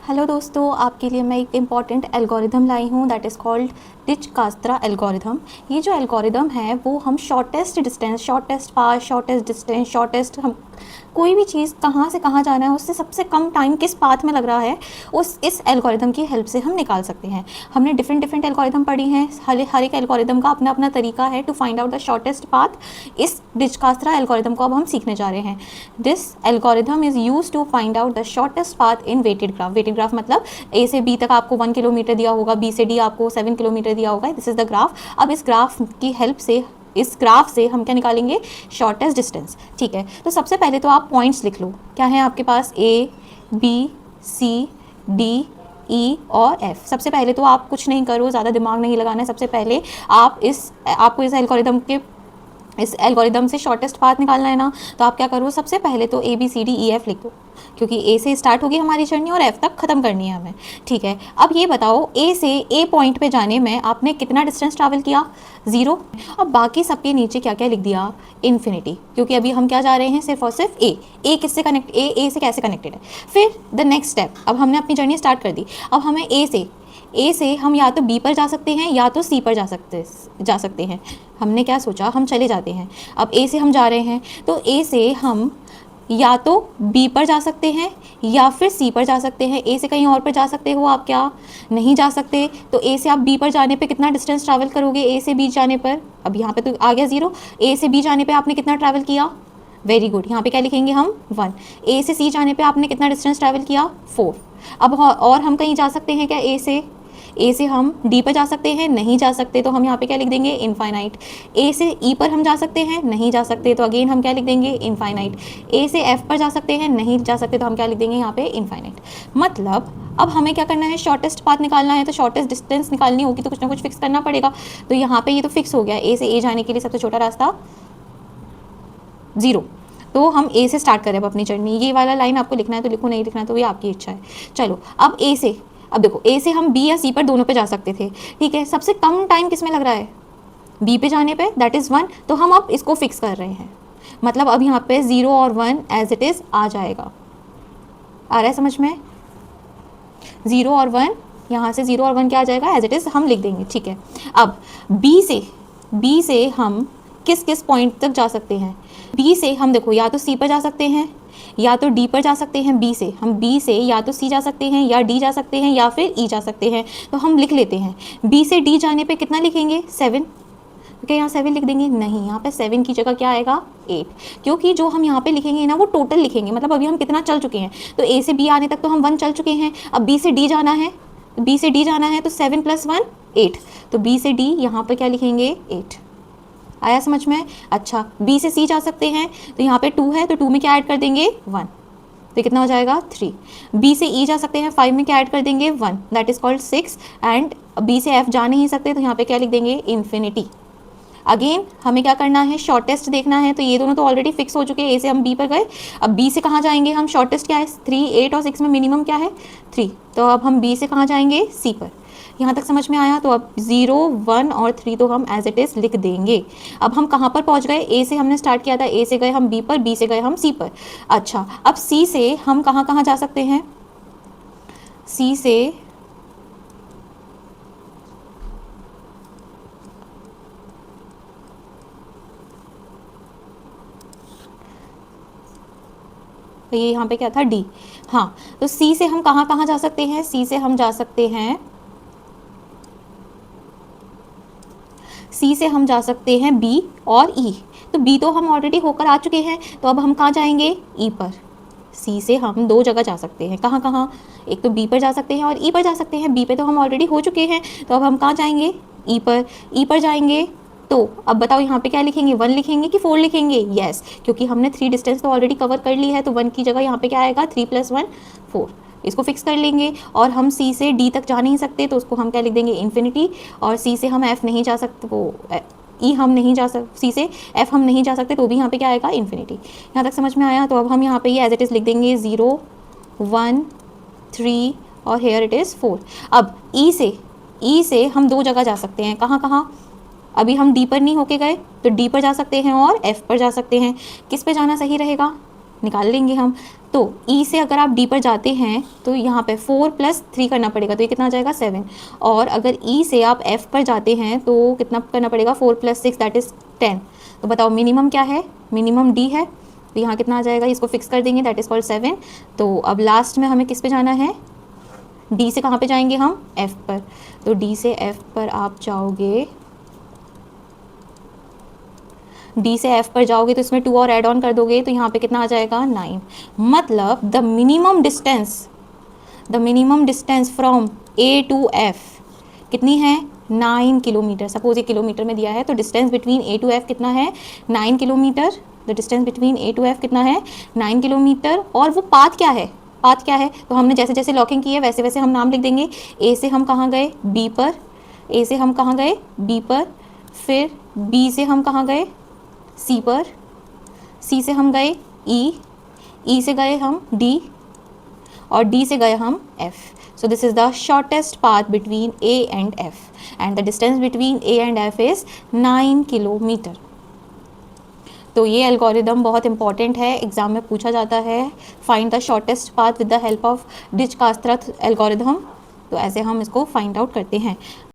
Hello दोस्तों, आपके लिए मैं एक इम्पॉर्टेंट एल्गोरिथम लाई हूँ दैट इज़ कॉल्ड डिजक्स्ट्रा एल्गोरिथम। ये जो एल्गोरिथम है वो हम shortest distance, shortest path, shortest distance, shortest हम कोई भी चीज़ कहाँ से कहाँ जाना है उससे सबसे कम टाइम किस पाथ में लग रहा है उस इस एल्गोरिथम की हेल्प से हम निकाल सकते हैं। हमने डिफरेंट एल्गोरिथम पढ़ी हैं, हर एक एल्गोरिथम का अपना अपना तरीका है to find out the shortest path. इस डिजक्स्ट्रा एल्गोरिथम को अब हम सीखने जा रहे हैं। This algorithm is use to find out the shortest path in weighted graph. Weighted graph मतलब ए से बी तक आपको 1 किलोमीटर दिया होगा, बी से डी आपको 7 किलोमीटर दिया होगा। This is the graph. अब इस ग्राफ की हेल्प से, इस ग्राफ से हम क्या निकालेंगे? Shortest distance. ठीक है, तो सबसे पहले तो आप पॉइंट्स लिख लो। क्या है आपके पास? ए, बी, सी, डी, ई और एफ। सबसे पहले तो आप कुछ नहीं करो, ज़्यादा दिमाग नहीं लगाना है। सबसे पहले आपको इस एल्गोरिदम से शॉर्टेस्ट पाथ निकालना है ना, तो आप क्या करो? सबसे पहले तो A B C D E F लिख दो, क्योंकि ए से स्टार्ट होगी हमारी जर्नी और एफ तक ख़त्म करनी है हमें। ठीक है, अब ये बताओ ए से ए पॉइंट पे जाने में आपने कितना डिस्टेंस ट्रैवल किया? 0। अब बाकी सबके नीचे क्या क्या लिख दिया? इन्फिनिटी, क्योंकि अभी हम क्या जा रहे हैं? सिर्फ और सिर्फ ए किससे कनेक्ट, ए से कैसे कनेक्टेड है। फिर द नेक्स्ट स्टेप, अब हमने अपनी जर्नी स्टार्ट कर दी। अब हमें ए से हम या तो बी पर जा सकते हैं या तो सी पर जा सकते हैं। हमने क्या सोचा? हम चले जाते हैं। अब ए से हम जा रहे हैं तो ए से हम या तो बी पर जा सकते हैं या फिर सी पर जा सकते हैं। ए से कहीं और पर जा सकते हो आप? क्या नहीं जा सकते। तो ए से आप बी पर जाने पे कितना डिस्टेंस ट्रैवल करोगे? ए से बी जाने पर, अब यहाँ पे तो आ गया 0। ए से बी जाने पे आपने कितना ट्रैवल किया? वेरी गुड, यहाँ पे क्या लिखेंगे हम? 1। ए से सी जाने पे आपने कितना डिस्टेंस ट्रैवल किया? 4। अब और हम कहीं जा सकते हैं क्या? ए से हम डी पर जा सकते हैं? नहीं जा सकते, तो हम यहाँ पे क्या लिख देंगे? इनफाइनाइट। ए से ई पर हम जा सकते हैं? नहीं जा सकते, तो अगेन हम क्या लिख देंगे? इनफाइनाइट। ए से एफ पर जा सकते हैं? नहीं जा सकते, तो हम क्या लिख देंगे यहाँ पे? इनफाइनाइट। मतलब अब हमें क्या करना है? शॉर्टेस्ट पाथ निकालना है, तो शॉर्टेस्ट डिस्टेंस निकालनी होगी तो कुछ ना कुछ फिक्स करना पड़ेगा। तो यहाँ पे ये तो फिक्स हो गया, ए से ए जाने के लिए सबसे छोटा रास्ता 0। तो हम ए से स्टार्ट करें अब अपनी जर्नी। ये वाला लाइन आपको लिखना है तो लिखो, नहीं लिखना है तो ये आपकी इच्छा है। चलो, अब देखो, ए से हम बी या सी पर दोनों पे जा सकते थे। ठीक है, सबसे कम टाइम किस में लग रहा है? बी पे जाने पे, दैट इज़ 1। तो हम अब इसको फिक्स कर रहे हैं, मतलब अब यहाँ पे 0 और 1 एज इट इज़ आ जाएगा। आ रहा है समझ में? 0 और 1, यहाँ से 0 और 1 क्या आ जाएगा? एज इट इज़ हम लिख देंगे। ठीक है, अब बी से हम किस किस पॉइंट तक जा सकते हैं? बी से हम देखो या तो सी पर जा सकते हैं या तो डी पर जा सकते हैं। बी से या तो सी जा सकते हैं या डी जा सकते हैं या फिर ई जा सकते हैं। तो हम लिख लेते हैं, बी से डी जाने पे कितना लिखेंगे? 7। क्या यहाँ 7 लिख देंगे? नहीं, यहाँ पे 7 की जगह क्या आएगा? 8, क्योंकि जो हम यहाँ पे लिखेंगे ना वो टोटल लिखेंगे, मतलब अभी हम कितना चल चुके हैं। तो ए से बी आने तक तो हम 1 चल चुके हैं। अब बी से डी जाना है, तो 7 + 1 8। तो बी से डी यहाँ पर क्या लिखेंगे? 8। आया समझ में? अच्छा, बी से सी जा सकते हैं, तो यहाँ पे 2 है, तो 2 में क्या ऐड कर देंगे? 1। तो कितना हो जाएगा? 3। बी से ई जा सकते हैं, 5 में क्या ऐड कर देंगे? 1, that is called 6। And B से एफ जा नहीं सकते, तो यहाँ पे क्या लिख देंगे? इन्फिनिटी। अगेन हमें क्या करना है? शॉर्टेस्ट देखना है। तो ये दोनों तो ऑलरेडी फिक्स हो चुके हैं, ए से हम बी पर गए। अब बी से कहाँ जाएंगे हम? शॉर्टेस्ट क्या है? 3, 8 और 6 में मिनिमम क्या है? 3। तो अब हम बी से कहाँ जाएंगे? सी पर। यहाँ तक समझ में आया? तो अब 0, 1 और 3 तो हम एज इट इज़ लिख देंगे। अब हम कहाँ पर पहुँच गए? ए से हमने स्टार्ट किया था, ए से गए हम बी पर, बी से गए हम सी पर। अच्छा, अब सी से हम कहाँ कहाँ जा सकते हैं? सी से तो ये यहाँ पे क्या था? डी। हाँ, तो सी से हम कहाँ कहाँ जा सकते हैं? सी से हम जा सकते हैं बी और ई। तो बी तो हम ऑलरेडी होकर आ चुके हैं, तो अब हम कहाँ जाएंगे? ई पर। सी से हम 2 जगह जा सकते हैं। कहाँ कहाँ? एक तो बी पर जा सकते हैं और ई पर जा सकते हैं। बी पे तो हम ऑलरेडी हो चुके हैं, तो अब हम कहाँ जाएंगे? ई पर। ई पर जाएंगे तो अब बताओ यहाँ पे क्या लिखेंगे? 1 लिखेंगे कि 4 लिखेंगे? यस, क्योंकि हमने 3 डिस्टेंस तो ऑलरेडी कवर कर ली है, तो 1 की जगह यहाँ पे क्या आएगा? 3 + 1 4। इसको फिक्स कर लेंगे। और हम सी से डी तक जा नहीं सकते, तो उसको हम क्या लिख देंगे? इन्फिनिटी। और सी से हम एफ नहीं जा सकते, वो ई हम नहीं जा सकते, सी से एफ हम नहीं जा सकते, तो भी यहाँ पे क्या आएगा? इन्फिनिटी। यहाँ तक समझ में आया? तो अब हम यहाँ पे ये एज इट इज़ लिख देंगे 0, 1, 3 और हेयर इट इज़ 4। अब ई से हम 2 जगह जा सकते हैं। कहाँ कहाँ? अभी हम डी पर नहीं होके गए, तो डी पर जा सकते हैं और एफ पर जा सकते हैं। किस पे जाना सही रहेगा? निकाल लेंगे हम। तो E से अगर आप D पर जाते हैं तो यहाँ पे 4 + 3 करना पड़ेगा, तो ये कितना आ जाएगा 7। और अगर E से आप F पर जाते हैं तो कितना करना पड़ेगा, 4 + 6 दैट इज़ 10। तो बताओ मिनिमम क्या है, मिनिमम D है, तो यहाँ कितना आ जाएगा, इसको फिक्स कर देंगे, दैट इज़ कॉल्ड 7। तो अब लास्ट में हमें किस पे जाना है, D से कहाँ पे जाएंगे हम, F पर। तो D से F पर आप जाओगे, D से F पर जाओगे तो इसमें 2 और ऐड ऑन कर दोगे तो यहाँ पे कितना आ जाएगा 9। मतलब the minimum distance from A to F कितनी है, 9 किलोमीटर। सपोज ये किलोमीटर में दिया है तो distance between A to F कितना है, 9 kilometre. The distance between A to F कितना है, 9 किलोमीटर। और वो पाथ क्या है, पाथ क्या है, तो हमने जैसे जैसे लॉकिंग की है वैसे वैसे हम नाम लिख देंगे। A से हम कहाँ गए, B पर, A से हम कहाँ गए, B पर, फिर B से हम कहाँ गए, C पर, C से हम गए E, E से गए हम D, और D से गए हम F। So this is the shortest path between A and F and the distance between A and F is 9 kilometre. तो ये एल्गोरिदम बहुत इंपॉर्टेंट है, एग्जाम में पूछा जाता है। Find the shortest path with the help of Dijkstra algorithm. तो ऐसे हम इसको फाइंड आउट करते हैं।